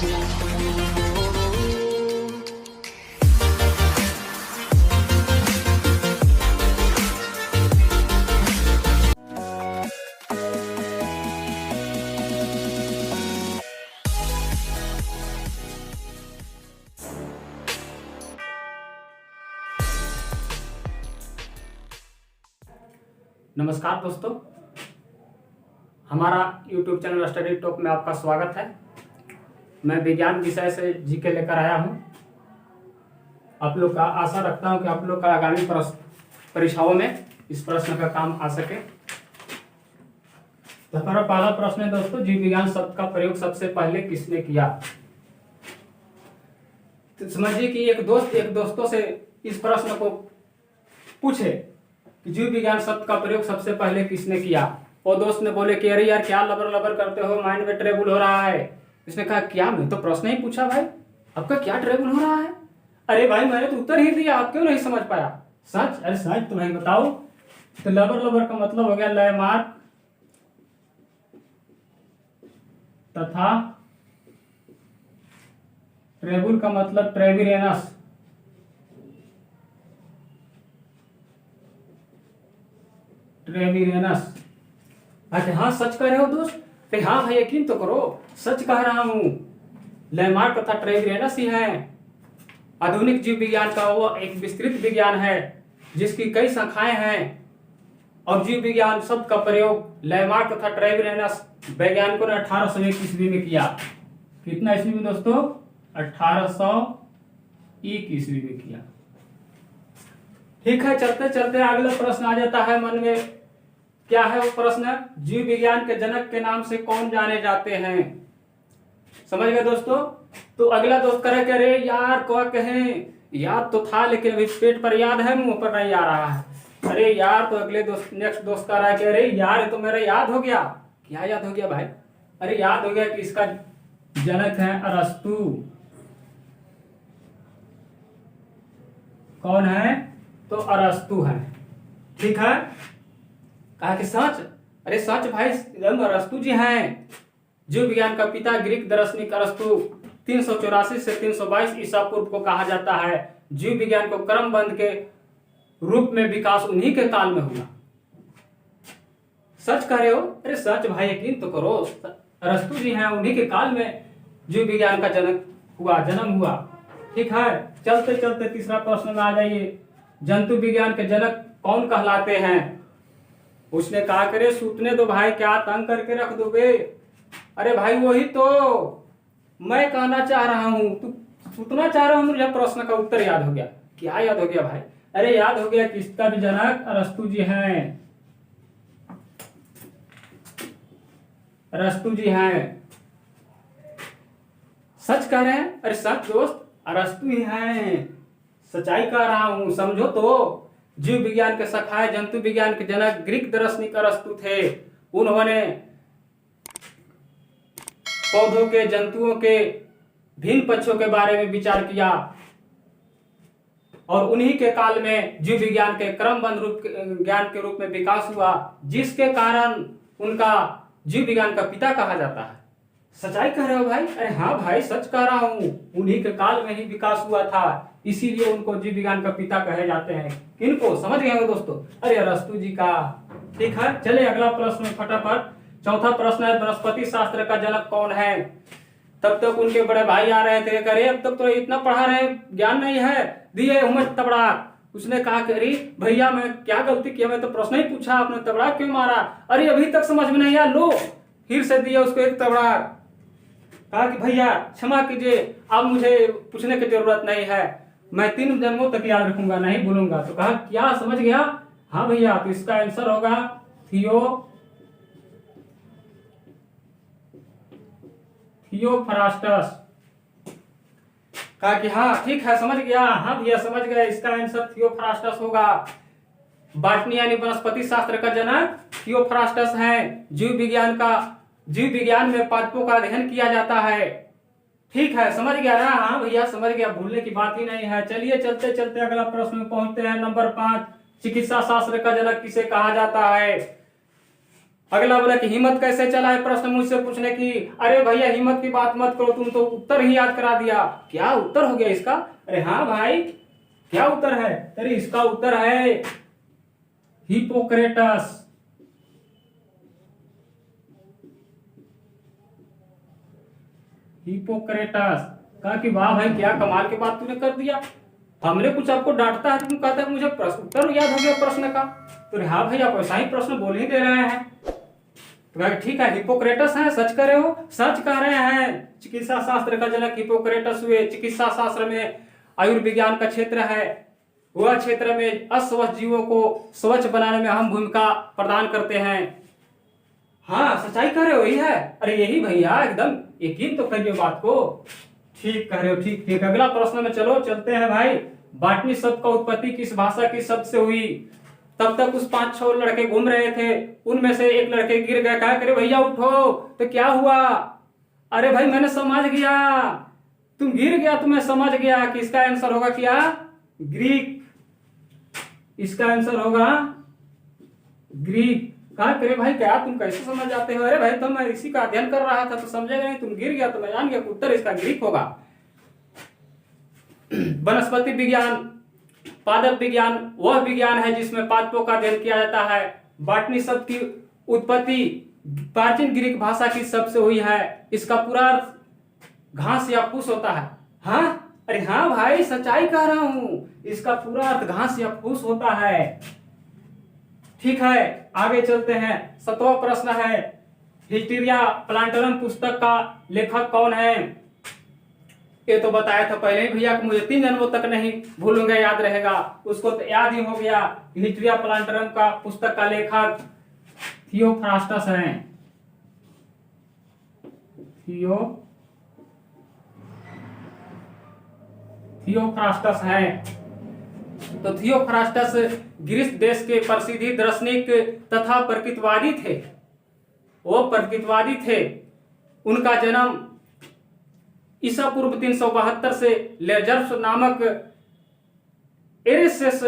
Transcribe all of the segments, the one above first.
नमस्कार दोस्तों, हमारा YouTube चैनल स्टडी टॉक में आपका स्वागत है। मैं विज्ञान विषय से जीके लेकर आया हूं। आप लोग का आशा रखता हूं कि आप लोग का आगामी परीक्षाओं में इस प्रश्न का काम आ सके। तो हमारा पहला प्रश्न है दोस्तों, जीव विज्ञान शब्द का प्रयोग सबसे पहले किसने किया? तो समझिए कि एक दोस्तों से इस प्रश्न को पूछे कि जीव विज्ञान शब्द का प्रयोग सबसे पहले किसने किया। वो दोस्त ने बोले कि अरे यार क्या लबर लबर करते हो, माइंड में ट्रेबल हो रहा है। इसने कहा क्या, मैं तो प्रश्न ही पूछा भाई, आपका क्या ट्रेबल हो रहा है? अरे भाई मैंने तो उत्तर ही दिया, आप क्यों नहीं समझ पाया? सच? अरे सच तो भाई बताओ। तो लबर लबर का मतलब हो गया लयमार्क तथा ट्रेबल का मतलब ट्रेविरेनस। ट्रेविरेनस। अच्छा हाँ, सच कह रहे हो दोस्त? हाँ भाई यकीन तो करो, सच कह रहा हूं। लैमार्क तथा ट्रेविरेनस ही है। आधुनिक जीव विज्ञान का वो एक विस्तृत विज्ञान है जिसकी कई शाखाएं हैं। और जीव विज्ञान शब्द का प्रयोग लैमार्क तथा ट्रेविरेनस वैज्ञानिकों ने 1801 ईस्वी में किया। कितना ईस्वी में दोस्तों? 1801 ईस्वी में किया। ठीक है, चलते चलते अगला प्रश्न आ जाता है मन में। क्या है वो प्रश्न? जीव विज्ञान के जनक के नाम से कौन जाने जाते हैं? समझ गए दोस्तों? तो अगला दोस्त करे कि अरे यार क्या कहें, याद तो था लेकिन अभी पेट पर याद है, मुंह पर नहीं आ रहा है। अरे यार, तो अगले दोस्त नेक्स्ट दोस्त कह रहा है कि अरे यार ये तो मेरा याद हो गया। क्या याद हो गया भाई? अरे याद हो गया कि इसका जनक है अरस्तु। कौन है? तो अरस्तु है। ठीक है, कहा कि सच? अरे सच भाई, अरस्तु जी हैं। जीव विज्ञान का पिता ग्रीक दार्शनिक अरस्तु 384 से 322 ईसा पूर्व को कहा जाता है। जीव विज्ञान को क्रमबद्ध के रूप में विकास उन्हीं के काल में हुआ। सच कह रहे हो? अरे सच भाई यकीन तो करो, अरस्तु जी हैं, उन्हीं के काल में जीव विज्ञान का जन्म हुआ। ठीक है, चलते चलते तीसरा प्रश्न में आ जाइए। जंतु विज्ञान के जनक कौन कहलाते हैं? उसने कहा करे सूतने दो भाई, क्या तंग करके रख दोगे? अरे भाई वही तो मैं कहना चाह रहा हूं, तू सूतना चाह रहा हूं। मुझे प्रश्न का उत्तर याद हो गया। क्या याद हो गया भाई? अरे याद हो गया कि इसका भी जनक अरस्तु जी हैं। अरस्तु जी हैं। सच कह रहे हैं? अरे सच दोस्त, अरस्तु ही हैं। सच्चाई कह रहा हूं, समझो तो। जीव विज्ञान के शाखाएं जंतु विज्ञान के जनक ग्रीक दार्शनिक अरस्तु थे। उन्होंने पौधों के, जंतुओं के भिन्न पक्षों के बारे में विचार किया और उन्हीं के काल में जीव विज्ञान के क्रमबद्ध ज्ञान के रूप में विकास हुआ, जिसके कारण उनका जीव विज्ञान का पिता कहा जाता है। सच्चाई कह रहे हो भाई? अरे हाँ भाई सच कह रहा हूं, उन्हीं के काल में ही विकास हुआ था, इसीलिए उनको जीव विज्ञान का पिता कहे जाते हैं। किनको? समझ गए हो दोस्तों? अरे अरस्तु जी का। ठीक है, चले अगला प्रश्न फटाफट। चौथा प्रश्न है, वनस्पति शास्त्र का जनक कौन है? तब तक उनके बड़े भाई आ रहे थे, करे अब तक तो इतना पढ़ा रहे, ज्ञान नहीं है, दिए उमर तबड़ा। उसने कहा कि अरे भैया मैं क्या गलती किया, मैं तो प्रश्न ही पूछा, आपने तबड़ा क्यों मारा? अरे अभी तक समझ में नहीं आया, लो फिर से दिया उसको एक तबड़ा। कहा कि भैया क्षमा कीजिए, अब मुझे पूछने की जरूरत नहीं है, मैं 3 जन्मों तक याद रखूंगा, नहीं भूलूंगा। तो कहा क्या समझ गया? हाँ भैया, तो इसका आंसर होगा थियोफ्रास्टस। कहा कि हाँ ठीक है समझ गया। हाँ भैया समझ गया, इसका आंसर थियोफ्रास्टस होगा। बॉटनी यानी वनस्पति शास्त्र का जनक थियोफ्रास्टस है। जीव विज्ञान में पादपों का अध्ययन किया जाता है। ठीक है, समझ गया ना? हाँ भैया समझ गया, भूलने की बात ही नहीं है। चलिए चलते चलते अगला प्रश्न में पहुंचते हैं। नंबर 5, चिकित्सा शास्त्र का जनक किसे कहा जाता है? अगला बोला कि हिम्मत कैसे चला है प्रश्न मुझसे पूछने की। अरे भैया हिम्मत की बात मत करो, तुम तो उत्तर ही याद करा दिया। क्या उत्तर हो गया इसका? अरे हाँ भाई, क्या उत्तर है? अरे इसका उत्तर है हिपोक्रेटस। हिपोक्रेटस। कहा कि वाह भाई क्या कमाल की बात तूने कर दिया, हमने कुछ आपको डांटता है तुम कहते हैं मुझे प्रश्न उत्तर याद हो गया प्रश्न का। तो हाँ भाई आप ऐसा ही प्रश्न बोल ही दे रहे हैं। तो कहा ठीक है हिपोक्रेटस है, सच कह रहे हो? सच कह रहे हैं, चिकित्सा शास्त्र का जनक हिपोक्रेटस हुए। चिकित्सा शास्त्र में आयुर्विज्ञान का क्षेत्र है, वह क्षेत्र में अस्वस्थ जीवों को स्वच्छ बनाने में अहम भूमिका प्रदान करते हैं। हाँ सच्चाई कह रहे हो, यही है। अरे यही भैया, एकदम यकीन तो करिए बात को। ठीक कह रहे हो, ठीक ठीक। अगला प्रश्न में चलो चलते हैं भाई। बॉटनी शब्द का उत्पत्ति किस भाषा की शब्द से हुई? तब तक उस 5-6 लड़के घूम रहे थे, उनमें से एक लड़के गिर गया। कहा करे भैया उठो, तो क्या हुआ? अरे भाई मैंने समझ गया, तुम गिर गया तो मैं समझ गया कि इसका आंसर होगा क्या? ग्रीक। इसका आंसर होगा ग्रीक। कहा करे भाई क्या तुम कैसे समझ जाते हो? अरे भाई तो मैं इसी का अध्ययन कर रहा था तो समझेगा नहीं, तुम गिर गया तो मैं जान गया उत्तर इसका ग्रीक होगा। वनस्पति विज्ञान, पादप विज्ञान वह विज्ञान है जिसमें पादपों का अध्ययन किया जाता है। बॉटनी शब्द की उत्पत्ति प्राचीन ग्रीक भाषा की शब्द से हुई है। इसका पूरा अर्थ घास या फूस होता है। हाँ अरे हाँ भाई सच्चाई कह रहा हूं, इसका पूरा अर्थ घास या फूस होता है। ठीक है आगे चलते हैं। 7वां प्रश्न है, हिस्टीरिया प्लांटरम पुस्तक का लेखक कौन है? ये तो बताया था पहले ही भैया कि मुझे 3 जन्मों तक नहीं भूलूंगा, याद रहेगा। उसको तो याद ही हो गया। हिस्टीरिया प्लांटरम का पुस्तक का लेखक थियोफ्रास्टस है। थियोफ्रास्टस है। तो थियोफ्रास्टस ग्रीस देश के प्रसिद्ध दार्शनिक तथा प्रकृतिवादी थे। वो प्रकृतिवादी थे। उनका जन्म ईसा पूर्व 372 से लेजर्स नामक एरेसेस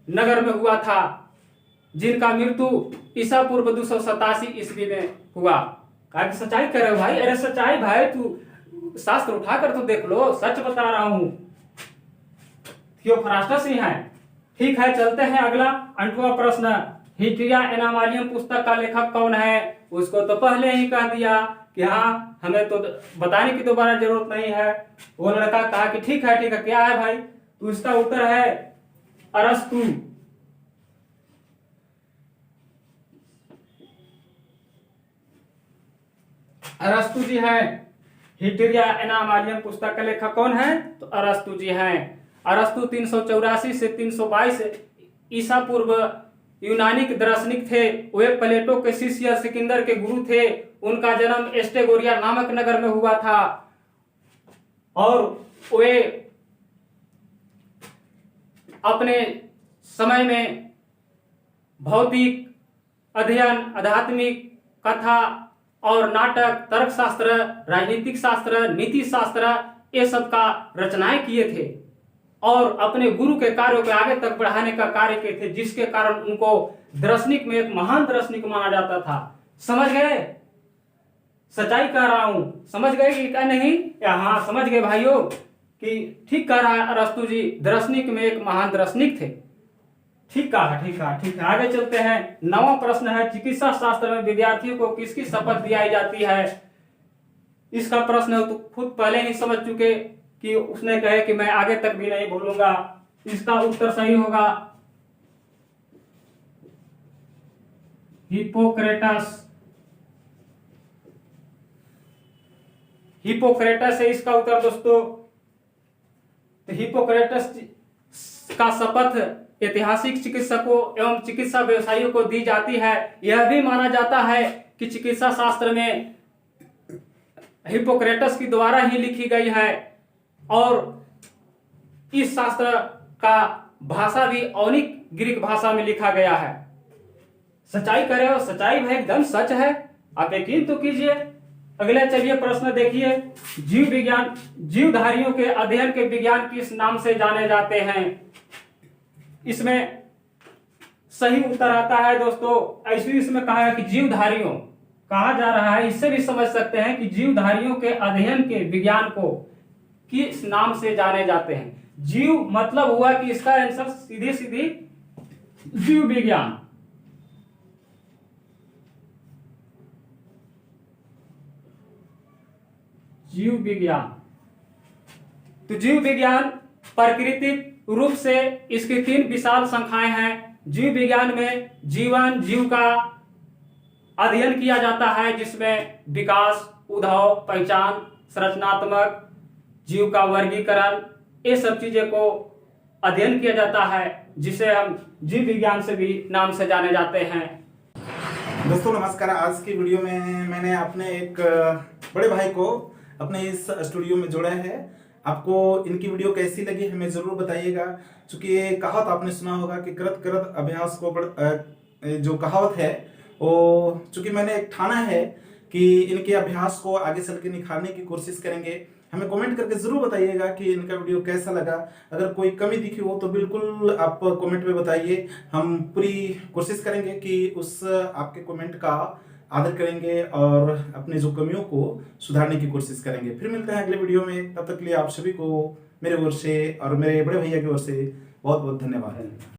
नगर में हुआ था, जिनका मृत्यु ईसा पूर्व 287 ईस्वी में हुआ। कहा कि सच्चाई कर रहे हो भाई? अरे सच्चाई भाई, तू शास्त्र उठाकर तो देख लो, सच बता रहा हूं। थियोफ्रास्टस ही है। ठीक है चलते हैं अगला 8वां प्रश्न। हिस्टीरिया एनामालियम पुस्तक का लेखक कौन है? उसको तो पहले ही कह दिया कि हाँ, हमें तो बताने की दोबारा जरूरत नहीं है। वो लड़का कहा कि ठीक है क्या है भाई? तो इसका उत्तर है अरस्तु। अरस्तु जी है। हिस्टीरिया एनामालियम पुस्तक का लेखक कौन है? तो अरस्तु जी हैं। अरस्तु 384 से 322 ईसा पूर्व यूनानी के दार्शनिक थे। वे प्लेटो के शिष्य सिकंदर के गुरु थे। उनका जन्म एस्टेगोरिया नामक नगर में हुआ था और वे अपने समय में भौतिक अध्ययन, आध्यात्मिक कथा और नाटक, तर्कशास्त्र, राजनीतिक शास्त्र, नीति शास्त्र ये सब का रचनाएं किए थे और अपने गुरु के कार्यों को आगे तक बढ़ाने का कार्य किए थे, जिसके कारण उनको दार्शनिक में एक महान दार्शनिक माना जाता था। समझ गए? सच्चाई कह रहा हूं, समझ गए कि क्या नहीं? या हाँ समझ गए भाइयों कि ठीक कह रहा है अरस्तु जी, दार्शनिक में एक महान दार्शनिक थे। ठीक है आगे चलते हैं। 9वां प्रश्न है, चिकित्सा शास्त्र में विद्यार्थियों को किसकी शपथ दिलाई जाती है? इसका प्रश्न तो खुद पहले ही समझ चुके कि उसने कहे कि मैं आगे तक भी नहीं भूलूंगा। इसका उत्तर सही होगा हिपोक्रेटस। हिपोक्रेटस है इसका उत्तर दोस्तों। तो हिपोक्रेटस का शपथ ऐतिहासिक चिकित्सकों एवं चिकित्सा व्यवसायियों को दी जाती है। यह भी माना जाता है कि चिकित्सा शास्त्र में हिपोक्रेटस के द्वारा ही लिखी गई है और इस शास्त्र का भाषा भी औनिक ग्रीक भाषा में लिखा गया है। सच्चाई कर रहे हो? सच्चाई भाई एकदम सच है, आप यकीन तो कीजिए। अगले चलिए प्रश्न देखिए। जीव विज्ञान, जीवधारियों के अध्ययन के विज्ञान किस नाम से जाने जाते हैं? इसमें सही उत्तर आता है दोस्तों। ऐसे इसमें कहा है कि जीवधारियों कहा जा रहा है, इससे भी समझ सकते हैं कि जीवधारियों के अध्ययन के विज्ञान को किस नाम से जाने जाते हैं। जीव मतलब हुआ कि इसका आंसर सीधी सीधी जीव विज्ञान। जीव विज्ञान, तो जीव विज्ञान प्राकृतिक रूप से इसकी 3 विशाल शाखाएं हैं। जीव विज्ञान में जीवन जीव का अध्ययन किया जाता है, जिसमें विकास, उद्भव, पहचान, संरचनात्मक, जीव का वर्गीकरण, ये सब चीजें को अध्ययन किया जाता है, जिसे हम जीव विज्ञान से भी नाम से जाने जाते हैं। दोस्तों नमस्कार। आज की वीडियो में मैंने अपने एक बड़े भाई को अपने इस स्टूडियो में जोड़ा है। आपको इनकी वीडियो कैसी लगी हमें जरूर बताइएगा। चूंकि ये कहावत आपने सुना होगा कि करत करत अभ्यास को जो कहावत है वो चूंकि मैंने एक ठाना है कि इनके अभ्यास को आगे चल के निखारने की कोशिश करेंगे। हमें कमेंट करके जरूर बताइएगा कि इनका वीडियो कैसा लगा। अगर कोई कमी दिखी हो तो बिल्कुल आप कमेंट में बताइए। हम पूरी कोशिश करेंगे कि उस आपके कमेंट का आदर करेंगे और अपनी जो कमियों को सुधारने की कोशिश करेंगे। फिर मिलते हैं अगले वीडियो में। तब तक के लिए आप सभी को मेरे ओर से और मेरे बड़े भैया की ओर से बहुत बहुत धन्यवाद।